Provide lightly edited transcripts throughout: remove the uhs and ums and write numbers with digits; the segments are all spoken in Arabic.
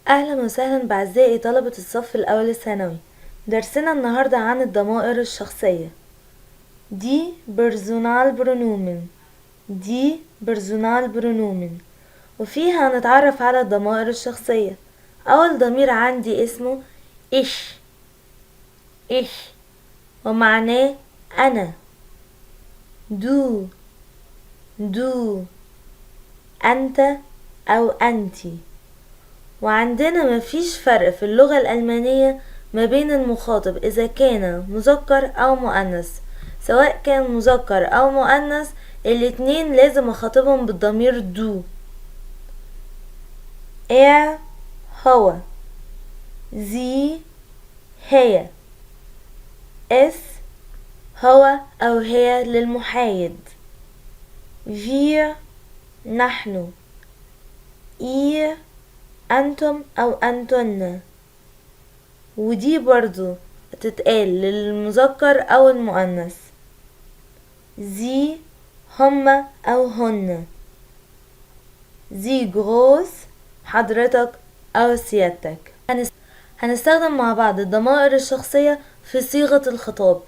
أهلا وسهلا بأعزائي طلبة الصف الأول الثانوي. درسنا النهاردة عن الضمائر الشخصية. دي بيرسونال برونومن، دي بيرسونال برونومن، وفيها هنتعرف على الضمائر الشخصية. أول ضمير عندي اسمه إش، إش ومعناه أنا. دو، دو أنت أو أنتي. وعندنا مفيش فرق في اللغة الألمانية ما بين المخاطب إذا كان مذكر أو مؤنث. سواء كان مذكر أو مؤنث الاتنين لازم أخاطبهم بالضمير دو. er هو، sie هي، es هو أو هي للمحايد، wir نحن، ihr أنتم أو أنتن. ودي برضو تتقال للمذكر أو المؤنث، زي هما أو هن، زي جروس حضرتك أو سيادتك. هنستخدم مع بعض الضمائر الشخصية في صيغة الخطاب.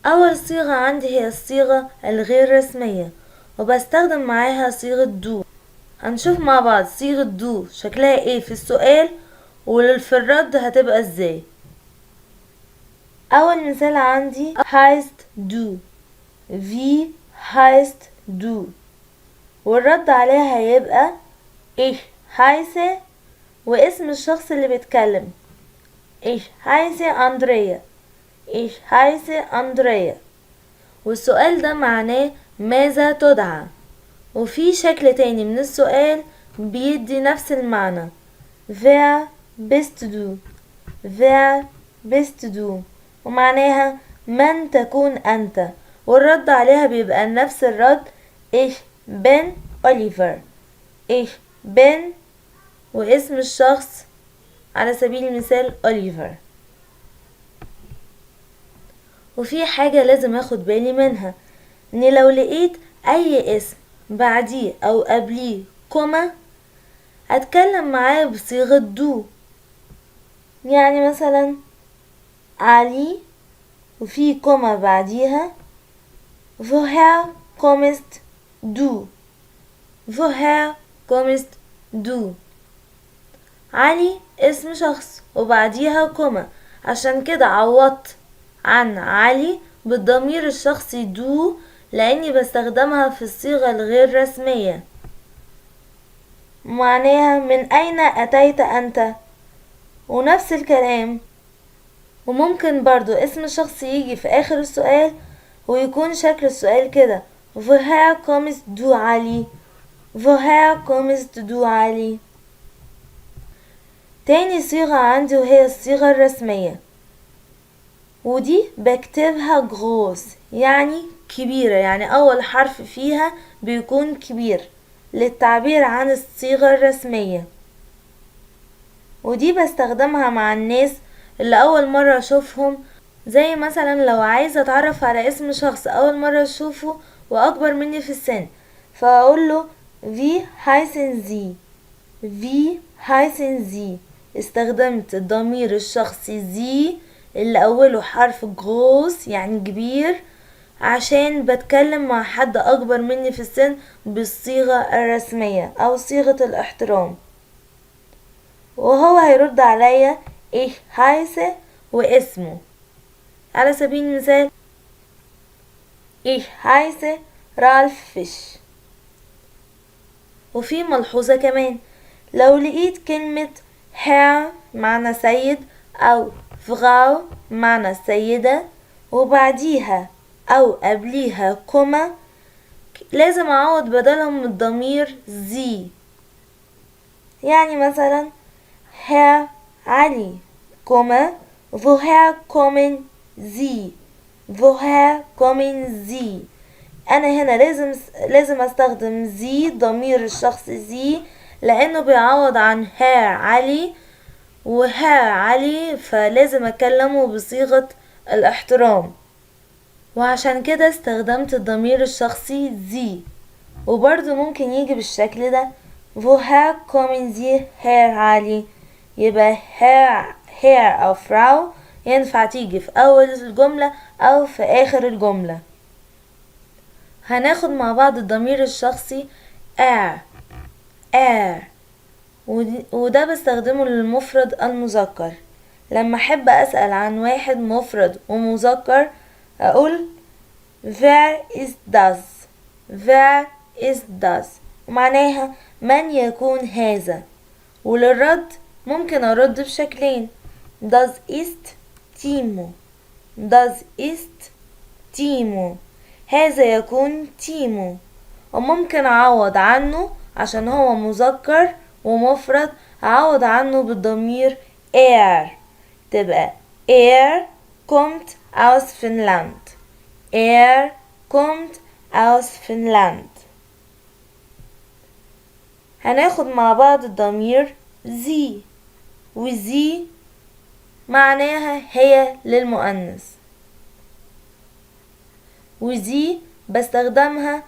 أول صيغة عندي هي الصيغة الغير رسمية وبستخدم معاها صيغة دو. هنشوف مع بعض صيغة دو شكلها ايه في السؤال وفي الرد هتبقى ازاي. أول مثال عندي heißt du، wie heißt du، والرد عليها هيبقى ich heiße واسم الشخص اللي بيتكلم، ich heiße أندريا، ich heiße أندريا. والسؤال ده معناه ماذا تدعى. وفي شكل تاني من السؤال بيدي نفس المعنى، wer bist du، wer bist du، ومعناها من تكون أنت. والرد عليها بيبقى نفس الرد، ich bin أوليفر، ich bin واسم الشخص على سبيل المثال أوليفر. وفي حاجة لازم اخد بالي منها، ان لو لقيت اي اسم بعديه او قبليه كوما اتكلم معاه بصيغة دو. يعني مثلا علي وفي كوما بعديها woher kommst du، woher kommst du. علي اسم شخص وبعديها كوما، عشان كده عوضت عن علي بالضمير الشخصي دو لاني بستخدمها في الصيغة الغير رسمية، معناها من اين اتيت انت. ونفس الكلام وممكن برضو اسم الشخص يجي في اخر السؤال ويكون شكل السؤال كده، woher kommst du علي، woher kommst du علي. تاني صيغة عندي وهي الصيغة الرسمية، ودي بكتبها جروس يعني كبيرة، يعني أول حرف فيها بيكون كبير للتعبير عن الصيغة الرسمية. ودي بستخدمها مع الناس اللي أول مرة أشوفهم، زي مثلا لو عايزة أتعرف على اسم شخص أول مرة أشوفه وأكبر مني في السن فأقوله wie heißen Sie، wie heißen Sie. استخدمت الضمير الشخصي زي اللي أوله حرف جروس يعني كبير عشان بتكلم مع حد أكبر مني في السن بالصيغة الرسمية أو صيغة الاحترام، وهو هيرد عليا ich heiße واسمه. على سبيل المثال ich heiße رالف فيش. وفي ملحوظة كمان، لو لقيت كلمة Herr معنى سيد أو Frau معنى سيدة وبعديها أو قبليها كوما لازم أعوض بدلهم الضمير زي. يعني مثلا Herr علي كوما woher kommen Sie، woher kommen Sie. أنا هنا لازم أستخدم زي ضمير الشخص زي لأنه بيعوض عن هير علي، وهير علي فلازم أكلمه بصيغة الاحترام، وعشان كده استخدمت الضمير الشخصي زي. وبرضه ممكن يجي بالشكل ده woher kommen Sie Herr علي، يبقى Herr أو Frau ينفع تيجي في أول الجملة أو في آخر الجملة. هناخد مع بعض الضمير الشخصي er وده بستخدمه للمفرد المذكر. لما أحب أسأل عن واحد مفرد ومذكر أقول wer ist das wer ist das ومعناها من يكون هذا. وللرد ممكن أرد بشكلين das ist Timo das ist Timo هذا يكون تيمو. وممكن أعوض عنه عشان هو مذكر ومفرد أعوض عنه بالضمير تبقى kommt aus Finnland kommt aus Finnland. هناخد مع بعض الضمير sie وزي معناها هي للمؤنث وزي بستخدمها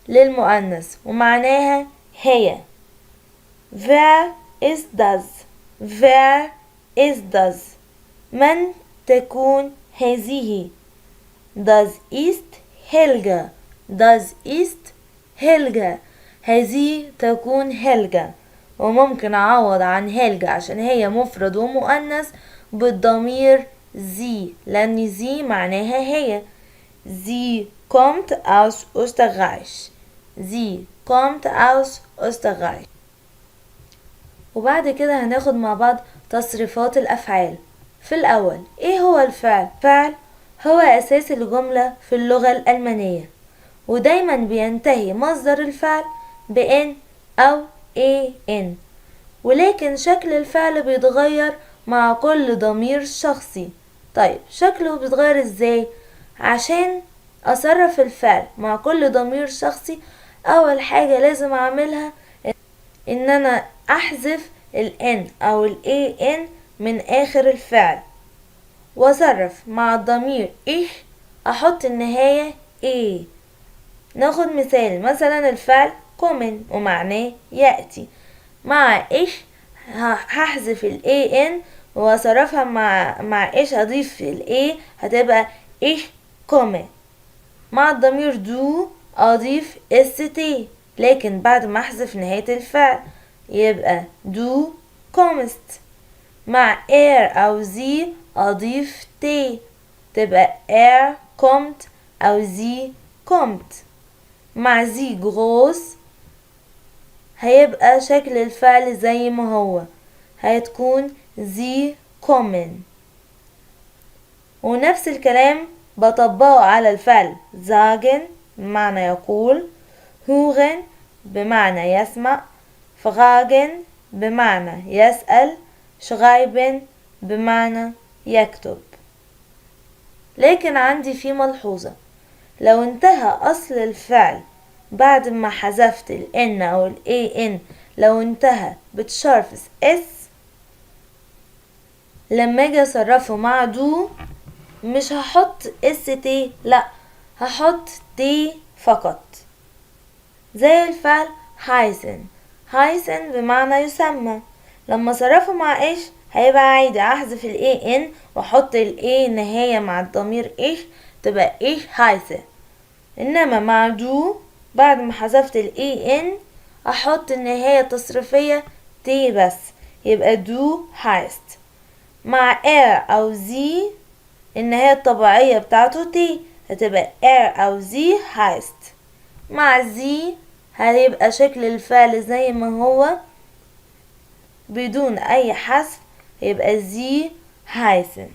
للمؤنث ومعناها هي. wer ist das wer ist das من تكون هذه das ist Helga das ist Helga هذه تكون هيلجا. وممكن أعوض عن هيلجا عشان هي مفرد ومؤنث بالضمير زي لأن زي معناها هي. sie kommt aus Österreich sie kommt aus Österreich. وبعد كده هناخد مع بعض تصريفات الأفعال. في الأول إيه هو الفعل؟ الفعل هو أساس الجملة في اللغة الألمانية ودايما بينتهي مصدر الفعل بإن أو ان ولكن شكل الفعل بيتغير مع كل ضمير شخصي. طيب شكله بيتغير ازاي؟ عشان أصرف الفعل مع كل ضمير شخصي أول حاجة لازم أعملها إن أنا أحذف ال N أو ال AN من آخر الفعل وأصرف مع الضمير أحط النهاية A. ناخد مثال مثلا الفعل كومن ومعناه يأتي مع هحذف ال AN وأصرفها مع هضيف ال A هتبقى كومن. مع الضمير دو أضيف ST لكن بعد ما أحذف نهاية الفعل يبقى دو كومست. مع أو زي أضيف T تبقى كومت أو زي كومت. مع زي جروس هيبقى شكل الفعل زي ما هو هتكون زي كومن. ونفس الكلام بطبقه على الفعل sagen بمعنى يقول hören بمعنى يسمع fragen بمعنى يسأل schreiben بمعنى يكتب. لكن عندي في ملحوظة لو انتهى أصل الفعل بعد ما حذفت ال N أو ال AN لو انتهى بتشرف S لما اجي اصرفه مع دو مش هحط ST لا هحط T فقط زي الفعل heißen بمعنى يسمى. لما صرفه مع هيبقى عادي احذف ال AN واحط ال A نهاية مع الضمير تبقى heiße. انما مع دو بعد ما حذفت ال AN احط النهاية التصريفية T بس يبقى دو heißt. مع أو زي النهاية الطبيعية بتاعته T هتبقى أو زي heißt. مع زي هيبقى شكل الفعل زي ما هو بدون أي حذف يبقى زي heißen.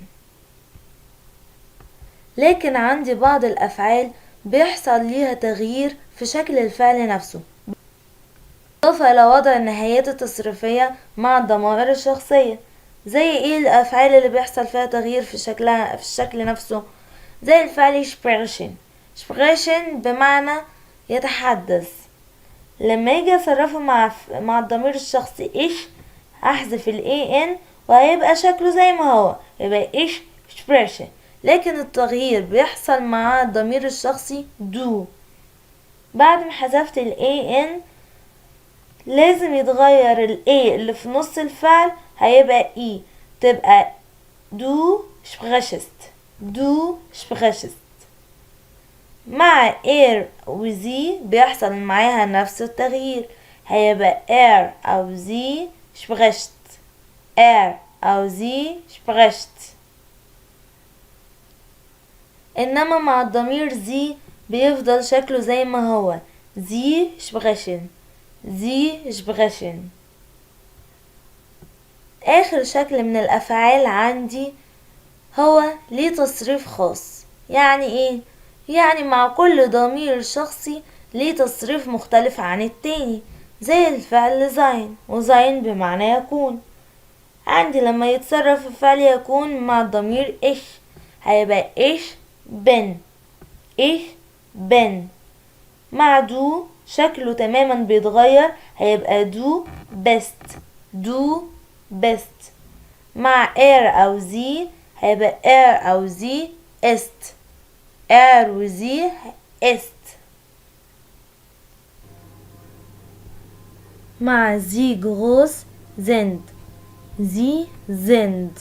لكن عندي بعض الأفعال بيحصل ليها تغيير في شكل الفعل نفسه إضافة إلى وضع النهايات التصريفية مع الضمائر الشخصية. زي ايه الأفعال اللي بيحصل فيها تغيير في شكلها في الشكل نفسه؟ زي الفعل sprechen بمعنى يتحدث. لما يجي أصرفه مع الضمير الشخصي أحذف ال AN وهيبقى شكله زي ما هو يبقى sprechen. لكن التغيير بيحصل مع الضمير الشخصي دو بعد ما حذفت ال AN لازم يتغير ال A اللي في نص الفعل هيبقى اي، تبقى du sprichst. du sprichst. مع er وزي بيحصل معاها نفس التغيير، هيبقى er أو sie spricht. er أو sie spricht. إنما مع الضمير زي بيفضل شكله زي ما هو، sie sprechen. sie sprechen. آخر شكل من الأفعال عندي هو ليه تصريف خاص. يعني ايه؟ يعني مع كل ضمير شخصي ليه تصريف مختلف عن التاني، زي الفعل زين، وزين بمعنى يكون. عندي لما يتصرف الفعل يكون مع الضمير إيش، هيبقى إيش بن. إيش بن. مع دو شكله تماما بيتغير، هيبقى دو بست. دو بست. مع إير أو زي هيبقى إير أو زي است. إير وزي است. مع زي groß sind. Sie sind.